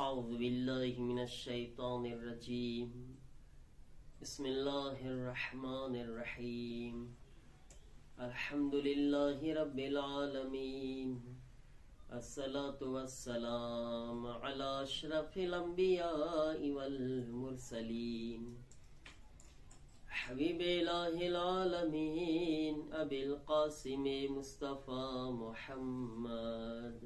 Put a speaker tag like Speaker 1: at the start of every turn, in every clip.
Speaker 1: أعوذ بالله من الشيطان الرجيم بسم الله الرحمن الرحيم الحمد لله رب العالمين الصلاة والسلام على أشرف الأنبياء والمرسلين حبيب إله العالمين أبي القاسم مصطفى محمد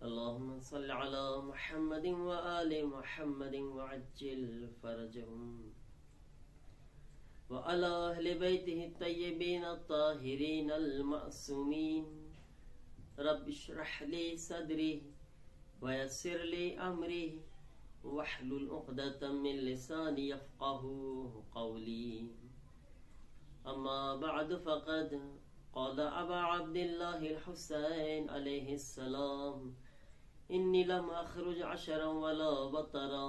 Speaker 1: اللهم صل على محمد وآل محمد وعجل فرجهم وعلى أهل بيته الطيبين الطاهرين المعصومين رب اشرح لي صدري ويسر لي أمري واحلل عقدة من لساني يفقه قولي أما بعد فقد قال أبا عبد الله الحسين عليه السلام إني لم أخرج عشرا ولا بطرا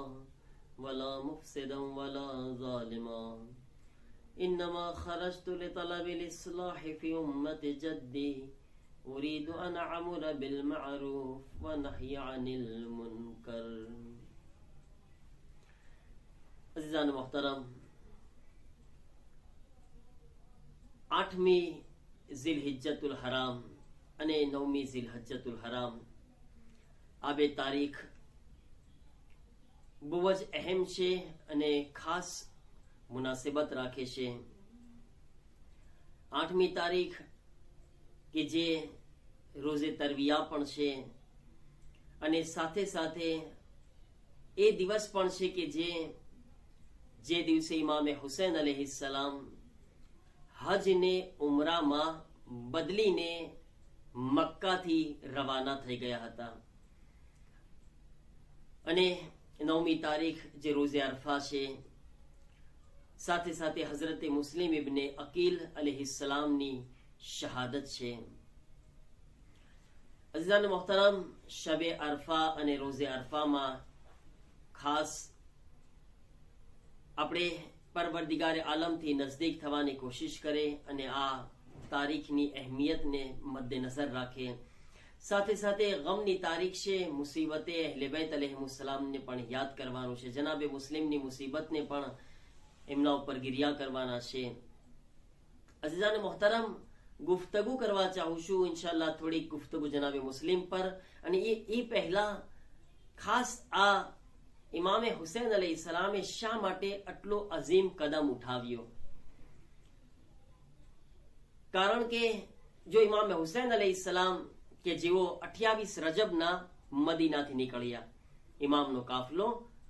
Speaker 1: ولا مفسدا ولا ظالما إنما خرجت لطلب الإصلاح في أمة جدي أريد أن أعمر بالمعروف ونهي عن المنكر. अज़ीज़ान मोहतरम, 8મી ઝિલહિજ્જતુલ હરામ અને 9મી ઝિલહજ્જતુલ હરામ આ બે તારીખ બહુ જ અહેમ છે અને ખાસ મુનાસબત રાખે છે. 8મી તારીખ કે જે રોઝે તરવિયા પણ છે અને સાથે સાથે એ દિવસ પણ છે કે જે દિવસે ઇમામે હુસૈન અલૈહિસ્સલામ હજ ને ઉમરામાં બદલીને મક્કાથી રવાના થઈ ગયા હતા. અને 9મી તારીખ જે રોઝે અરફા છે, સાથે સાથે હઝરતે મુસ્લિમ ઇબ્ને અકીલ અલૈહિસ્સલામની શહાદત છે. અઝીઝાન મોહતરમ, શબે અરફા અને રોઝે અરફામાં ખાસ આપણે પરવરદિગાર આલમથી નજદીક થવાની કોશિશ કરે અને આ તારીખની અહેમિયતને મદ્દેનજર રાખે. સાથે સાથે ગમની તારીખ છે, મુસીબતે અહલે બેત અલૈહિસ્સલામને પણ યાદ કરવાનું છે. જનાબે મુસ્લિમની મુસીબતને પણ એમના ઉપર ગિરિયા કરવાના છે. અઝીઝાન મોહતરમ, ગુફ્તગુ કરવા ચાહું છું ઇન્શાઅલ્લાહ થોડીક ગુફ્તગુ જનાબે મુસ્લિમ પર. અને એ પહેલા ખાસ આ ઇમામે હુસૈન અલૈહિસ્સલામે શા માટે આટલો અઝીમ કદમ ઉઠાવ્યો? કારણ કે જો ઇમામે હુસૈન અલૈહિસ્સલામ કે જેઓ 28 રજબના મદીનાથી નીકળ્યા, ઇમામનો કાફલો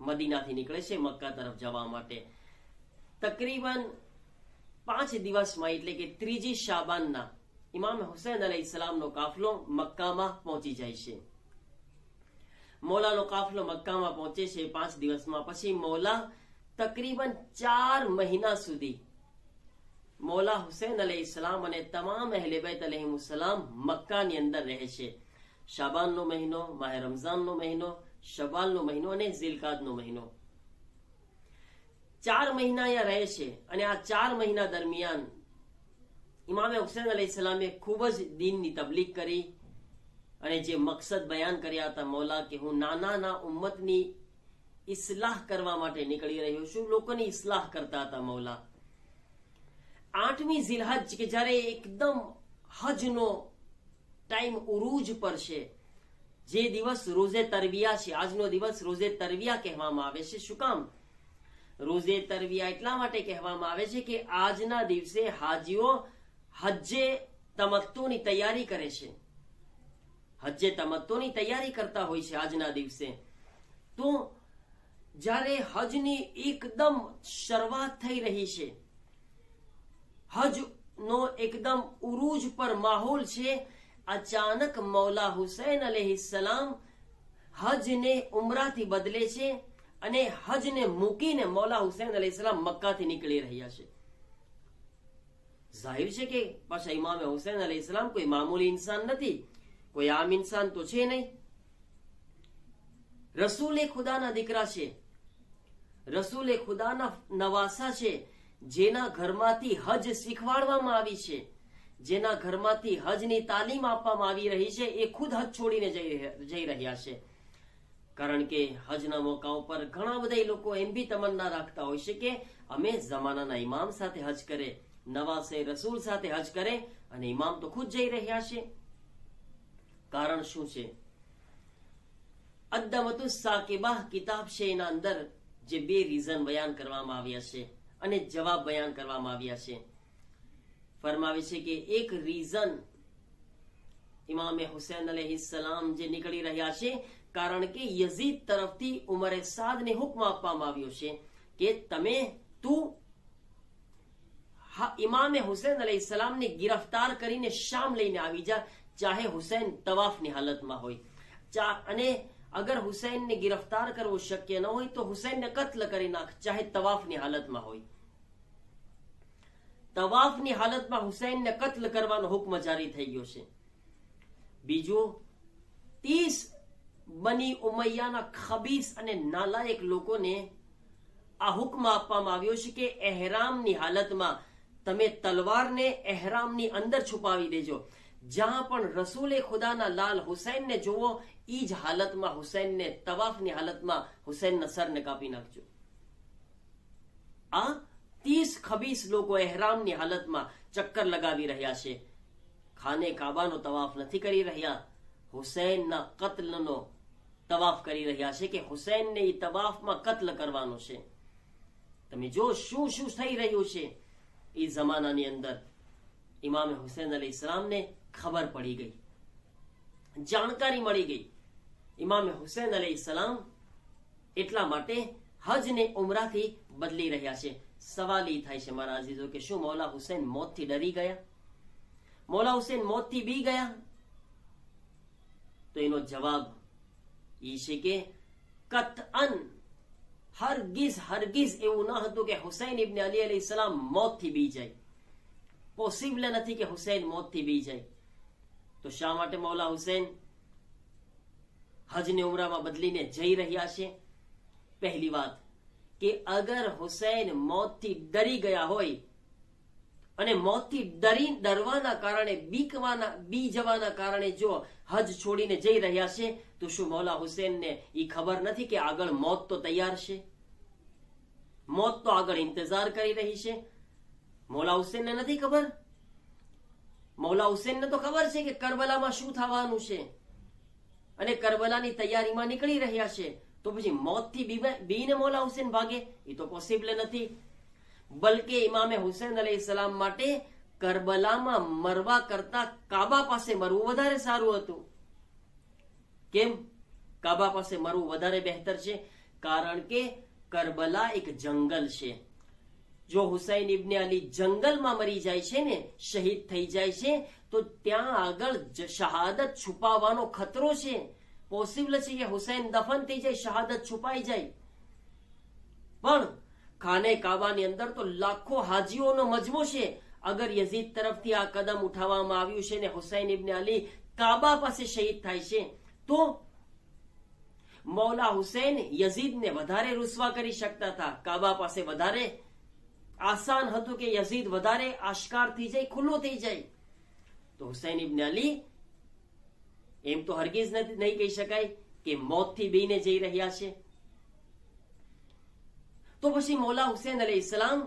Speaker 1: મદીનાથી નીકળે છે મક્કા તરફ જવા માટે. તકરીબન 5 દિવસમાં એટલે કે 3જી શાબાનના ઇમામ હુસૈન અલૈહિસ્સલામનો કાફલો મક્કામાં પહોંચી જાય છે. મૌલાનો કાફલો મક્કામાં પહોંચે છે 5 દિવસમાં. પછી મૌલા તકરીબન 4 મહિના સુધી મૌલા હુસૈન અલૈહિસ્સલામ અને તમામ અહલે બેત અલૈહિસ્સલામ મક્કાની અંદર રહે છે. શાબાનનો મહિનો, માહે રમઝાનનો મહિનો, શવ્વાલનો મહિનો અને ઝિલકાદનો મહિનો, 4 મહિના અહીંયા રહે છે. અને આ 4 મહિના દરમિયાન ઇમામે હુસૈન અલૈહિસ્સલામે ખૂબ જ દીનની તબલીગ કરી અને જે મકસદ બયાન કર્યા હતા મૌલા કે હું નાના ઉમ્મતની ઇસ્લાહ કરવા માટે નીકળી રહ્યો છું, લોકોની ઇસ્લાહ કરતા હતા મૌલા. 8મી ઝિલહજ કે જ્યારે એકદમ હજનો ટાઈમ ઉરૂજ પર છે, જે દિવસ રોઝે તરવિયા છે, આજનો દિવસ રોઝે તરવિયા કહેવામાં આવે છે. શું કામ રોઝે તરવિયા? એટલા માટે કહેવામાં આવે છે કે આજના દિવસે હાજીઓ હજ્જે તમત્તુની તૈયારી કરે છે, હજ્જે તમત્તુની તૈયારી કરતા હોય છે આજના દિવસે. તો જ્યારે હજની એકદમ શરૂઆત થઈ રહી છે, હજનો એકદમ ઉરૂજ પર માહોલ છે, અચાનક મૌલા હુસૈન અલૈહિસ્સલામ હજને ઉમરાથી બદલે છે અને હજને મૂકીને મૌલા હુસૈન અલૈહિસ્સલામ મક્કાથી નીકળી રહ્યા છે. જાહિર છે કે પાછા ઇમામે હુસૈન અલૈહિસ્સલામ કોઈ મામૂલી ઇન્સાન નથી, કોઈ આમ ઇન્સાન તો છે નહીં. રસૂલે ખુદાના દીકરા છે, રસૂલે ખુદાના નવાસા છે, જેના ઘરમાંથી હજ શીખવાડવામાં આવી છે, જેના ઘરમાંથી હજની તાલીમ આપવામાં આવી રહી છે, એ ખુદ હજ છોડીને જઈ રહ્યા છે. કારણ કે હજના મોકાઓ પર ઘણા બધા લોકો એમ બી તમન્ના રાખતા હોય છે કે અમે જમાનાના ઇમામ સાથે હજ કરે, નવાસે રસૂલ સાથે હજ કરે, અને ઇમામ તો ખુદ જઈ રહ્યા છે. કારણ શું છે? અદ્દમતુ સાકિબાહ કિતાબ છે, એના અંદર જે 2 રીઝન બયાન કરવામાં આવ્યા છે અને જવાબ બયાન કરવામાં આવ્યા છે. ફરમાવે છે કે એક રીઝન ઇમામે હુસૈન અલૈહિસ્સલામ જે નીકળી રહ્યા છે કારણ કે યઝીદ તરફથી ઉમરે સાદને હુકમ આપવામાં આવ્યો છે કે તું ઇમામે હુસૈન અલૈહિસ્સલામને ગિરફતાર કરીને શામ લઈને આવી જા, ચાહે હુસૈન તવાફની હાલતમાં હોય. અને અગર હુસૈનને ગિરફતાર કરવું શક્ય ન હોય તો હુસૈનને કત્લ કરી નાખ, ચાહે તવાફની હાલતમાં હોય. તવાફની હાલતમાં હુસૈનને કત્લ કરવાનો હુકમ જારી થઈ ગયો છે. બીજું, 30 બની ઉમૈયાના ખબીસ અને નાલાયક લોકોને આ હુકમ આપવામાં આવ્યો છે કે એહરામની હાલતમાં તમે તલવારને એહરામની અંદર છુપાવી દેજો. જ્યાં પણ રસૂલે ખુદાના લાલ હુસૈનને જોવો, ઈ જ હાલતમાં હુસૈનને તવાફની હાલતમાં હુસૈનના સરને કાપી નાખજો. આ 30 ખબીસ લોકો એહરામની હાલતમાં ચક્કર લગાવી રહ્યા છે, ખાને કાબાનો તવાફ નથી કરી રહ્યા, હુસૈનના કત્લનો તવાફ કરી રહ્યા છે કે હુસૈનને ઈ તવાફમાં કત્લ કરવાનો છે. તમે જો શું શું થઈ રહ્યું છે. એ જમાનાની અંદર ઇમામે હુસૈન અલૈહિસ્સલામને ખબર પડી ગઈ, જાણકારી મળી ગઈ. ઇમામે હુસૈન અલૈહિસ્સલામ એટલા માટે હજને ઉમરાથી બદલી રહ્યા છે. સવાલ એ થાય છે મારા અઝીઝો કે શું મૌલા હુસૈન મોતથી ડરી ગયા? મૌલા હુસૈન મોતથી બી ગયા? તો એનો જવાબ એ છે કે કતઅન હરગીઝ એવું ન હતું કે હુસૈન ઇબ્ન અલી અલૈહિસ્સલામ મોતથી બી જાય. પોસિબલ નથી કે હુસૈન મોતથી બી જાય. તો શા માટે મૌલા હુસૈન હજને ઉમરામાં બદલીને જઈ રહ્યા છે? પહેલી વાત કે અગર હુસૈન મોતથી ડરી ગયા હોય અને મોતથી ડરવાના કારણે બી જવાના કારણે જો હજ છોડીને જઈ રહ્યા છે, તો શું મૌલા હુસૈનને એ ખબર નથી કે આગળ મોત તો તૈયાર છે? મોત તો આગળ ઇંતજાર કરી રહી છે. મૌલા હુસૈનને નથી ખબર? મૌલા હુસૈનને તો ખબર છે કે કરબલામાં શું થવાનું છે અને કરબલાની તૈયારીમાં નીકળી રહ્યા છે. તો પછી મોતથી બીને મૌલા હુસૈન ભાગે? એ તો પોસિબલ નથી. બલકે ઇમામે હુસૈન અલૈહિસ્સલામ માટે કરબલામાં મરવા કરતા કાબા પાસે મરવું વધારે સારું હતું. કેમ કાબા પાસે મરવું વધારે બહેતર છે? કારણ કે કરબલા એક જંગલ છે. જો હુસૈન ઇબ્ન અલી જંગલમાં મરી જાય છે ને, શહીદ થઈ જાય છે, તો ત્યાં આગળ શહાદત છુપાવવાનો ખતરો છે. પોસિબલ છે કે હુસૈન દફન થઈ જાય, શહાદત છુપાઈ જાય. પણ ખાને કાબાની અંદર તો લાખો હાજીઓનો મજમો છે. અગર યઝીદ તરફથી આ કદમ ઉઠાવવામાં આવ્યું છે ને હુસૈન ઇબ્ન અલી કાબા પાસે શહીદ થાય છે, તો મૌલા હુસૈન યઝીદને વધારે રૂસવા કરી શકતા હતા. કાબા પાસે વધારે આસાન હતું કે યઝીદ વધારે આશ્કાર થઈ જાય, ખુલ્લો થઈ જાય. તો હુસૈન ઇબ્ન અલી એમ તો હરગીઝ નહીં કહી શકાય કે મોતથી બીને જઈ રહ્યા છે. તો પછી મૌલા હુસૈન અલૈહિસ્સલામ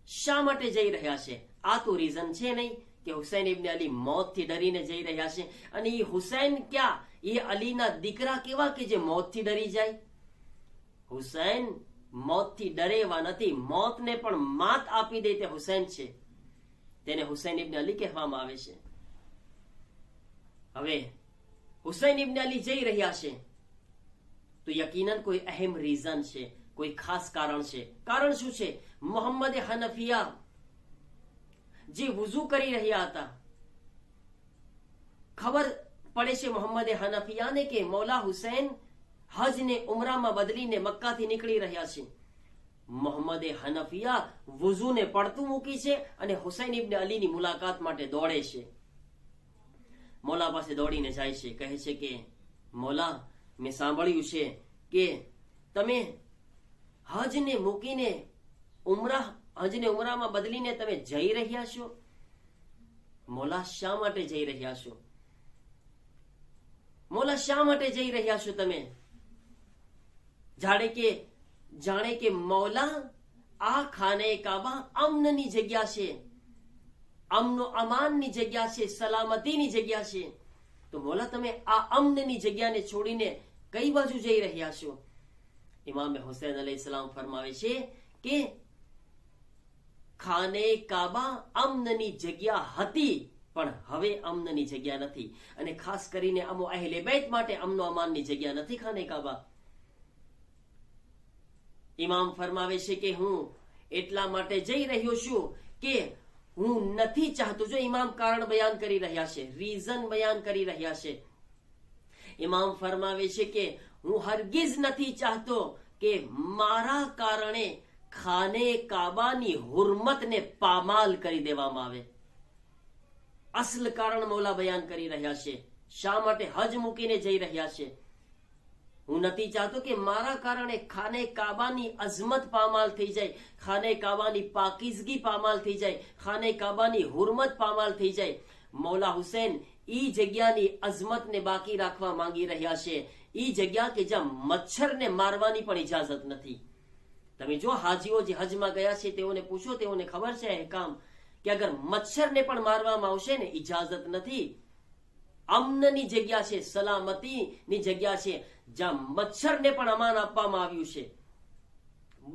Speaker 1: શા માટે જઈ રહ્યા છે? આ તો રીઝન છે નહીં કે હુસૈન ઇબ્ન અલી મોતથી ડરીને જઈ રહ્યા છે. અને એ હુસૈન ક્યાં, એ અલીના દીકરા કેવા કે જે મોતથી ડરી જાય? હુસૈન મોતથી ડરે એવા નથી. મોતને પણ માત આપી દે તે હુસૈન છે. તેને હુસૈન ઇબ્ન અલી કહેવામાં આવે છે. હવે હુસૈન ઇબ્ન અલી જઈ રહ્યા છે તો યકીનન કોઈ અહેમ રીઝન છે, કોઈ ખાસ કારણ છે. કારણ શું છે? મોહમ્મદ હનફિયા જે વુઝુ કરી રહ્યા હતા, ખબર પડે છે મોહમ્મદ હનફિયાને કે મૌલા હુસૈન હજને ઉમરામાં બદલીને મક્કાથી નીકળી રહ્યા છે. મોહમ્મદ હનફિયા વુઝુને પડતું મૂકી છે અને હુસૈન ઇબ્ન અલીની મુલાકાત માટે દોડે છે. મૌલા પાસે દોડીને જાય છે, કહે છે કે મૌલા, મેં સાંભળ્યું છે કે તમે હજને મૂકીને હજને ઉમરામાં બદલીને તમે જઈ રહ્યા છો. મૌલા શા માટે જઈ રહ્યા છો? મૌલા શા માટે જઈ રહ્યા છો તમે? જાણે કે મૌલા આ ખાને કાબા અમનની જગ્યા છે, અમનો અમાનની જગ્યા છે, સલામતીની જગ્યા છે. તો મૌલા તમે આ અમનની જગ્યાને છોડીને કઈ બાજુ જઈ રહ્યા છો? ઇમામે હુસૈન અલૈહિસ્સલામ ફરમાવે છે કે ખાને કાબા અમનની જગ્યા હતી, પણ હવે અમનની જગ્યા નથી. અને ખાસ કરીને અમો અહેલે બેત માટે અમનો અમાનની જગ્યા નથી ખાને કાબા. ઇમામ ફરમાવે છે કે હું એટલા માટે જઈ રહ્યો છું કે હું નથી ચાહતો. જો ઇમામ કારણ બયાન કરી રહ્યા છે, રીઝન બયાન કરી રહ્યા છે. ઇમામ ફરમાવે છે કે હું હરગીઝ નથી ચાહતો કે મારા કારણે ખાને કાબાની હુરમતને પામાલ કરી દેવામાં આવે. અસલ કારણ મૌલા બયાન કરી રહ્યા છે. શા માટે હજ મૂકીને જઈ રહ્યા છે? હું નથી ચાહતો કે મારા કારણે ખાને કાબાની અઝમત પામાલ થઈ જાય, ખાને કાબાની પાકીઝગી પામાલ થઈ જાય, ખાને કાબાની હુરમત પામાલ થઈ જાય. મૌલા હુસૈન ઈ જગ્યાની અઝમતને બાકી રાખવા માંગી રહ્યા છે. ઈ જગ્યા કે જ્યાં મચ્છરને મારવાની પણ ઇજાઝત નથી. તમે જો હાજીઓ જે હજમાં ગયા છે તેઓને પૂછો, તેઓને ખબર છે અહેકામ કે અગર મચ્છરને પણ મારવામાં આવશે ને ઇજાઝત નથી. અમનની જગ્યા છે, સલામતીની જગ્યા છે, જ્યાં મચ્છરને પણ અમાન આપવામાં આવ્યું છે.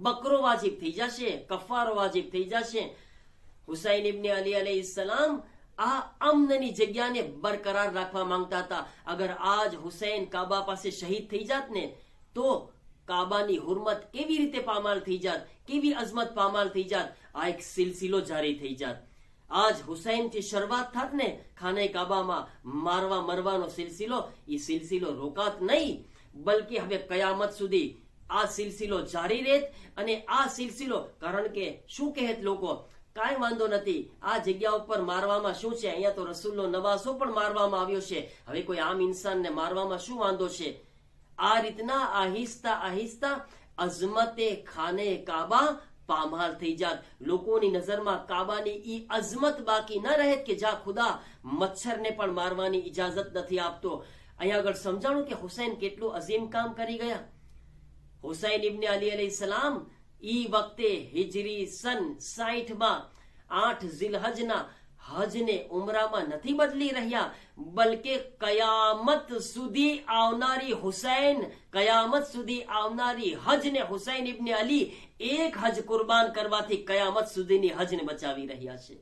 Speaker 1: બકરો વાજિબ થઈ જશે, કફારો વાજિબ થઈ જશે. હુસૈન ઇબ્ન અલી અલૈહિસ્સલામ આ અમનની જગ્યાને બરકરાર રાખવા માંગતા હતા. અગર આજ હુસૈન કાબા પાસે શહીદ થઈ જાત ને તો કાબાની હુરમત કેવી રીતે પામાલ થઈ જાત, કેવી અઝમત પામાલ થઈ જાત. આ એક સિલસિલો જારી થઈ જાત. આજ હુસૈન થી શરૂઆત થાત ને ખાને કાબામાં મારવા મરવાનો સિલસિલો, એ સિલસિલો રોકાત નહીં, બલકે હવે કયામત સુધી આ સિલસિલો જારી રહેત. અને આ સિલસિલો, કારણ કે શું કહેત લોકો, કાંઈ વાંધો નથી, આ જગ્યા ઉપર મારવામાં શું છે, અહીંયા તો રસૂલનો નવાસો પણ મારવામાં આવ્યો છે, હવે કોઈ આમ ઇન્સાનને મારવામાં શું વાંધો છે. આ રીતના આહિસ્તા આહિસ્તા અઝમતે ખાને કાબા પામાલ થઈ જાત. લોકોની નજરમાં કાબાની ઈ અઝમત બાકી ન રહે કે જ્યાં ખુદા મચ્છરને પણ મારવાની ઇજાઝત નથી આપતો. અહીંયા આગળ સમજાણું કે હુસૈન કેટલું અઝીમ કામ કરી ગયા. હુસૈન ઇબ્ન અલી અલૈહિસ્સલામ ઈ વખતે હિજરી સન 60 8 ઝિલહજના હજને ઉમરામાં નથી બદલી રહ્યા, બલકે કયામત સુધી આવનારી હુસૈન, કયામત સુધી આવનારી હજને હુસૈન ઇબ્ન અલી એક હજ કુરબાન કરવાથી કયામત સુધીની હજને બચાવી રહ્યા છે.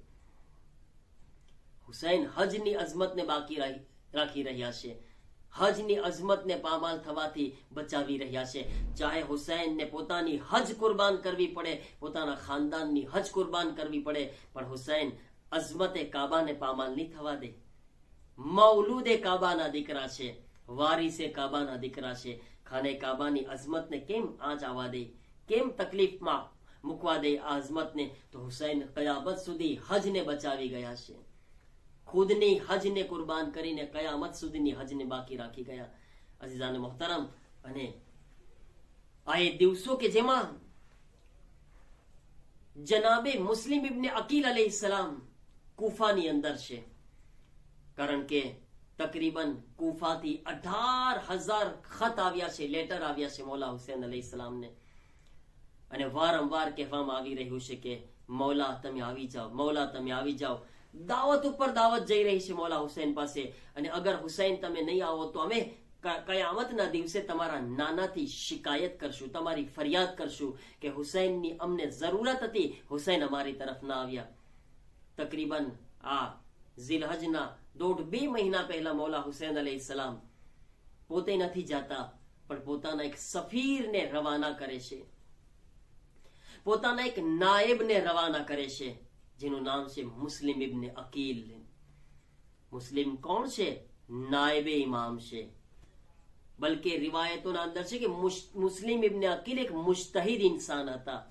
Speaker 1: હુસૈન હજની અઝમતને બાકી રાખી રહ્યા છે, હજની અઝમતને પામાલ થવાથી બચાવી રહ્યા છે. ચાહે હુસૈનને પોતાની હજ કુરબાન કરવી પડે, પોતાના ખાનદાનની હજ કુરબાન કરવી પડે, પણ હુસૈન અઝમતે કાબાને પામાલ નહીં થવા દે. મૌલૂદે કાબાના દીકરા છે, વારિસે કાબાના દીકરા છે. ખાને કાબાની અઝમતને કેમ આંચ આવવા દે, કેમ તકલીફમાં મૂકવા દે આ અઝમતને? તો હુસૈન કયામત સુધી હજને બચાવી ગયા છે. ખુદની હજને કુરબાન કરીને કયામત સુધીની હજને બાકી રાખી ગયા. અઝીઝાન મોહતરમ, અને આ એ દિવસો કે જેમાં જનાબે મુસ્લિમ ઇબ્ન અકીલ અલૈહિસ્સલામ કૂફાની અંદર છે, કારણ કે તકરીબન કૂફાથી 18,000 ખત આવ્યા છે, લેટર આવ્યા છે મૌલા હુસૈન અલૈહિસ્સલામને. અને વારંવાર કહેવામાં આવી રહ્યું છે કે મૌલા તમે આવી જાઓ, મૌલા તમે આવી જાઓ. દાવત ઉપર દાવત જઈ રહી છે મૌલા હુસૈન પાસે. અને અગર હુસૈન તમે નહીં આવો તો અમે કયામતના દિવસે તમારા નાનાથી શિકાયત કરશું, તમારી ફરિયાદ કરશું કે હુસૈનની અમને જરૂરત હતી, હુસૈન અમારી તરફ ના આવ્યા. તકરીબન આ ઝિલહજના 1.5-2 મહિના પહેલા મૌલા હુસૈન અલૈહિસ્સલામ પોતે નથી જાતા, પણ પોતાના એક સફીરને રવાના કરે છે, પોતાના એક નાયબને રવાના કરે છે, જેનું નામ છે મુસ્લિમ ઇબ્ન અકીલ. મુસ્લિમ કોણ છે? નાયબે ઇમામ છે. બલકે રિવાયતોના અંદર છે કે મુસ્લિમ ઇબ્ન અકીલ એક મુજતહિદ ઇન્સાન હતા,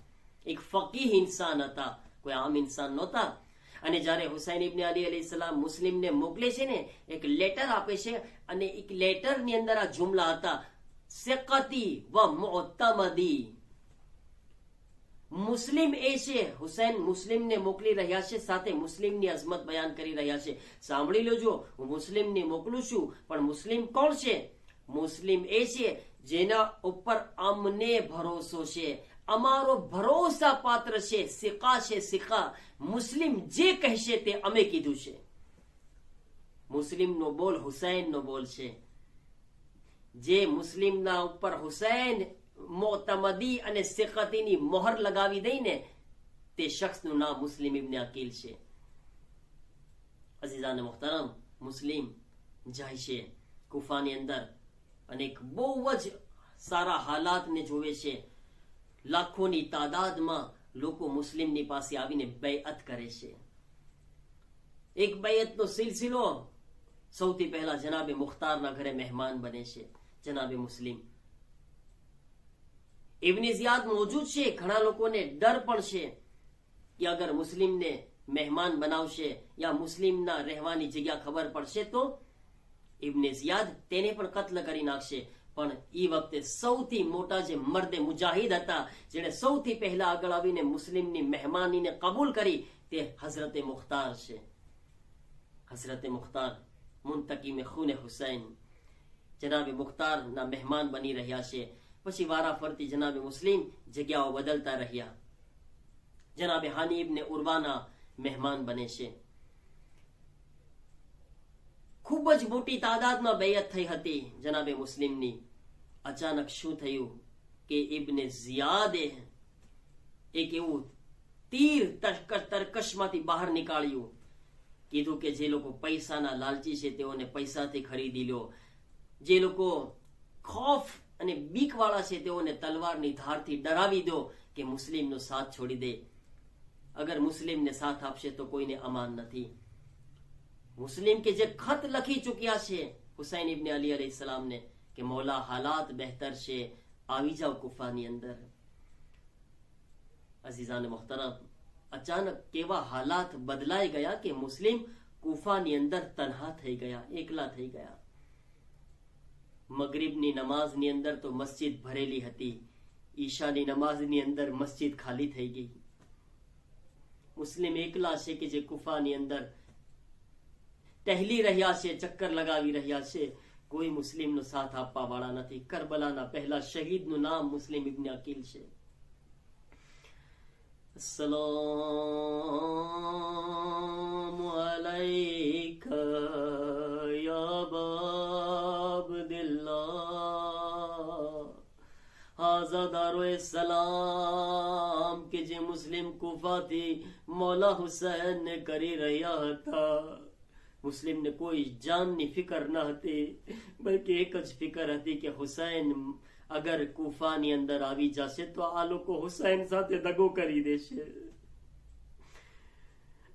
Speaker 1: એક ફકીહ ઇન્સાન હતા, કોઈ આમ ઇન્સાન નહોતા. અને જ્યારે હુસૈન ઇબ્ન અલી અલૈહિસ્સલામ મુસ્લિમને મોકલે છે ને, એક લેટર આપે છે, અને એક લેટરની અંદર આ જુમલા હતા, સિકતી વ મુઅતમદી. મુસ્લિમ એ છે, હુસૈન મુસ્લિમને મોકલી રહ્યા છે, સાથે મુસ્લિમની અઝમત બયાન કરી રહ્યા છે. સાંભળી લેજો, હું મુસ્લિમને મોકલું છું, પણ મુસ્લિમ કોણ છે? મુસ્લિમ એ છે જેના ઉપર અમને ભરોસો છે, અમારો ભરોસા પાત્ર છે, સિકા છે, સિકા. મુસ્લિમ જે કહેશે તે અમે કીધું છે. મુસ્લિમનો બોલ હુસૈનનો બોલ છે. જે મુસ્લિમના ઉપર હુસૈન મોતમદી અને સિકતીની મોહર લગાવી દઈને તે શખ્સનું નામ મુસ્લિમ ઇબ્ન અકીલ છે. અઝીઝાન મુહતરમ, મુસ્લિમ જાય છે કુફાની અંદર અને એક બહુ જ સારા હાલાતને જોવે છે. લાખોની તાદાદમાં લોકો મુસ્લિમની પાસે આવીને બેઅત કરે છે. એક બેઅતનો સિલસિલો સૌથી પહેલા જનાબે મુખ્તારના ઘરે મહેમાન બને છે. જનાબે મુસ્લિમ ઇબ્ન ઝિયાદ મોજૂદ છે. ઘણા લોકોને ડર પણ છે કે અગર મુસ્લિમને મહેમાન બનાવશે યા મુસ્લિમના રહેવાની જગ્યા ખબર પડશે તો ઇબ્ન ઝિયાદ તેને પણ કત્લ કરી નાખશે. પણ એ વખતે સૌથી મોટા જે મર્દે મુજાહિદ હતા, જેણે સૌથી પહેલા આગળ આવીને મુસ્લિમની મહેમાનીને કબૂલ કરી, તે હઝરતે મુખ્તાર છે. હઝરતે મુખ્તાર મુંતકીમે ખૂને હુસૈન જનાબે મુખ્તારના મહેમાન બની રહ્યા છે. પછી વારા ફરતી જનાબે મુસ્લિમ જગ્યાઓ બદલતા રહ્યા. જનાબે હાની ઇબ્ન ઉર્વાના મહેમાન બને છે. ખૂબ જ મોટી તાદાદમાં બેયત થઈ હતી જનાબે મુસ્લિમની. અચાનક શું થયું કે ઇબ્ન ઝિયાદે એક એવું તીર તરકશમાંથી બહાર નીકાળ્યું. કીધું કે જે લોકો પૈસાના લાલચી છે તેઓને પૈસાથી ખરીદી લો, જે લોકો ખૌફ અને બીક વાળા છે તેઓને તલવારની ધારથી ડરાવી દો કે મુસ્લિમનો સાથ છોડી દે. અગર મુસ્લિમને સાથ આપશે તો કોઈને અમાન નથી. મુસ્લિમ કે જે ખત લખી ચૂક્યા છે હુસૈન ઇબ્ન અલી અલૈહિ સલામને કે મૌલા હાલાત બહેતર છે, આવી જાઓ કુફાની અંદર. અઝીઝાન મોહતરમ, અચાનક કેવા હાલાત બદલાઈ ગયા કે મુસ્લિમ કુફાની અંદર તન્હા થઈ ગયા, એકલા થઈ ગયા. મગરિબની નમાઝની અંદર તો મસ્જિદ ભરેલી હતી, ઈશાની નમાઝની અંદર મસ્જિદ ખાલી થઈ ગઈ. મુસ્લિમ એકલા છે કે જે કુફાની અંદર ટહેલી રહ્યા છે, ચક્કર લગાવી રહ્યા છે. કોઈ મુસ્લિમનો સાથ આપવા વાળા નથી. કરબલાના પહેલા શહીદનું નામ મુસ્લિમ ઇબ્ન અકીલ છે. अस्सलामु अलैકા યા બાબદિલ્લાહ. હાઝા દારુએ સલામ કે જે મુસ્લિમ કુફાથી મૌલા હુસૈન ને કરી રહ્યા હતા. મુસ્લિમને કોઈ જાનની ફિકર ન હતી, બલકે એક જ ફિકર હતી કે હુસૈન અગર કુફાની અંદર આવી જશે તો આ લોકો હુસૈન સાથે દગો કરી દેશે.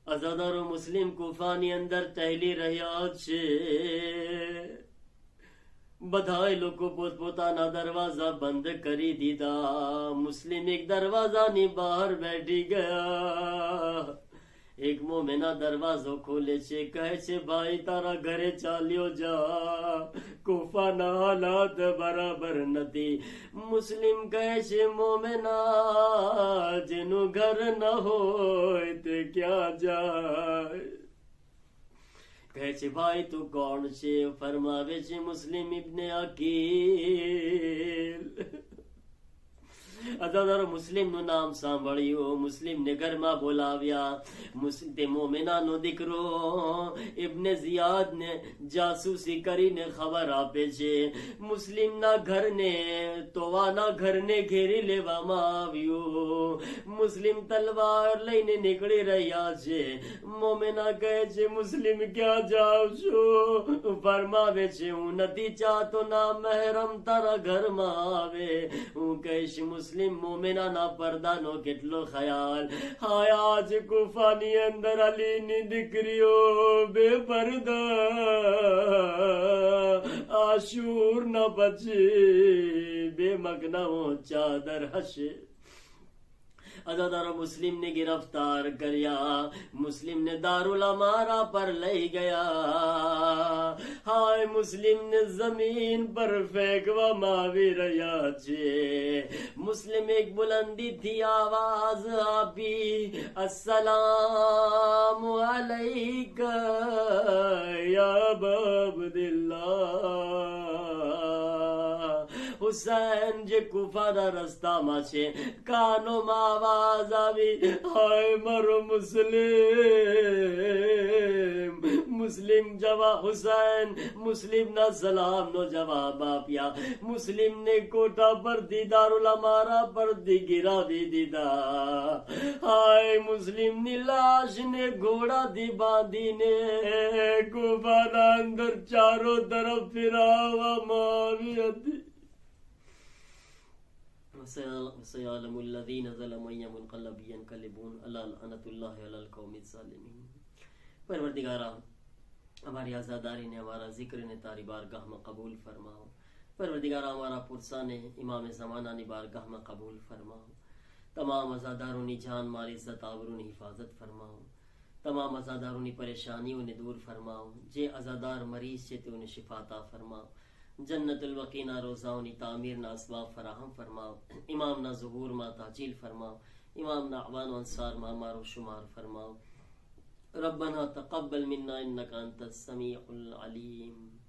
Speaker 1: અઝાદારો મુસ્લિમ કુફાની અંદર ટહેલી રહ્યા છે. બધાય લોકો પોતપોતાના દરવાજા બંધ કરી દીધા. મુસ્લિમ એક દરવાજાની બહાર બેઠી ગયા. એક મોમેના દરવાજો ખોલે છે, કહે છે ભાઈ તારા ઘરે ચાલ્યો જા, કુફાના હાલાત બરાબર નથી. મુસ્લિમ કહે છે મોમેના જેનું ઘર ન હોય તે ક્યાં જાય. કહે છે ભાઈ તું કોણ છે? ફરમાવે છે મુસ્લિમ ઇબ્ન અકીલ. અઝાદારો મુસ્લિમનું નામ સાંભળ્યું, મુસ્લિમને ઘરમાં બોલાવ્યા. તે મોમેનાનો દીકરો ઇબ્ન ઝિયાદને જાસૂસી કરીને ખબર આપે છે મુસ્લિમના ઘરને, તોવાના ઘરને ઘેરી લેવામાં આવ્યું. મુસ્લિમ તલવાર લઈને નીકળી રહ્યા છે. મોમેના કહે છે મુસ્લિમ ક્યાં જાવ છો? ફરમાવે છે હું નથી ચાહતો ના મહેરમ તારા ઘરમાં આવે. હું કહીશ મુસ્લિમ મોમેનાના પડદાનો કેટલો ખ્યાલ. હાય આજ કુફાની અંદર અલીની દીકરીઓ બે પડદા, આશૂર ન પછી બે મગનાઓ ચાદર હશે. અઝાદારો મુસ્લિમને गिरफ्तार કર્યા, મુસ્લિમને દારુલ અમારા પર લઈ ગયા. હાય મુસ્લિમને જમીન પર ફેંકવામાં આવી રહ્યા છે. મુસ્લિમ એક બુલંદીથી આવાજ આપી, અસ્સલામુ અલૈકા યા અબા અબ્દિલ્લાહ. હુસૈન જે કુફાના રસ્તામાં છે, કાનોમાં આવાજ આવી, હાય મારો મુસ્લિમ. મુસ્લિમ જવા હુસૈન મુસ્લિમના સલામનો જવાબ આપ્યા. મુસ્લિમને કોઠા પરથી દારૂલ અમારા પરથી ગિરાવી દીધા. હાય મુસ્લિમની લાશને ઘોડાથી બાંધીને કુફાના અંદર ચારો તરફ ફેરવવામાં આવી હતી. وسيعلم الذين ظلموا أي منقلب ينقلبون ألا لعنة الله على القوم الظالمين. परवरदिगारा, हमारी आज़ादारी ने, हमारा जिक्र ने तारी बारगाह में कबूल फरमाओ. परवरदिगारा, हमारा पुरसा ने इमाम ज़माना ની बारगाह में कबूल फरमाओ. તમામ અઝાદારોની જાન માલ ઇઝ્ઝત આબરૂની હિફાજત ફરમાવો. તમામ અઝાદારોની પરેશાનીઓને દૂર ફરમાવો. જે અઝાદાર મરીઝ છે તેઓને શિફાતા ફરમાવો. જન્નતુલ વકીના રોઝાઓની તામીરના અસબાબ ફરાહમ ફરમાવો. ઇમામના ઝુહૂરમાં તાજીલ ફરમાવો. ઇમામના અવાન અંસારમાં અમારો શુમાર ફરમાવો. રબ્બના તકબ્બલ મિન્ના ઇન્નકા અંતસ સમીઉલ અલીમ.